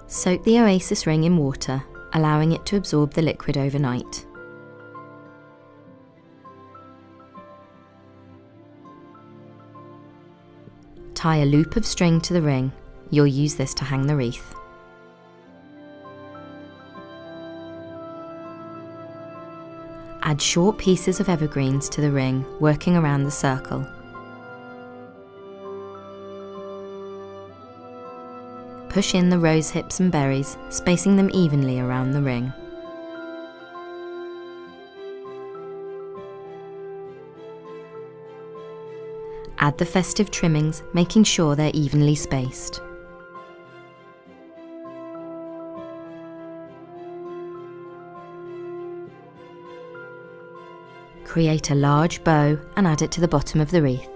Soak the oasis ring in water, allowing it to absorb the liquid overnight. Tie a loop of string to the ring. You'll use this to hang the wreath. Add short pieces of evergreens to the ring, working around the circle. Push in the rose hips and berries, spacing them evenly around the ring. Add the festive trimmings, making sure they're evenly spaced. Create a large bow and add it to the bottom of the wreath.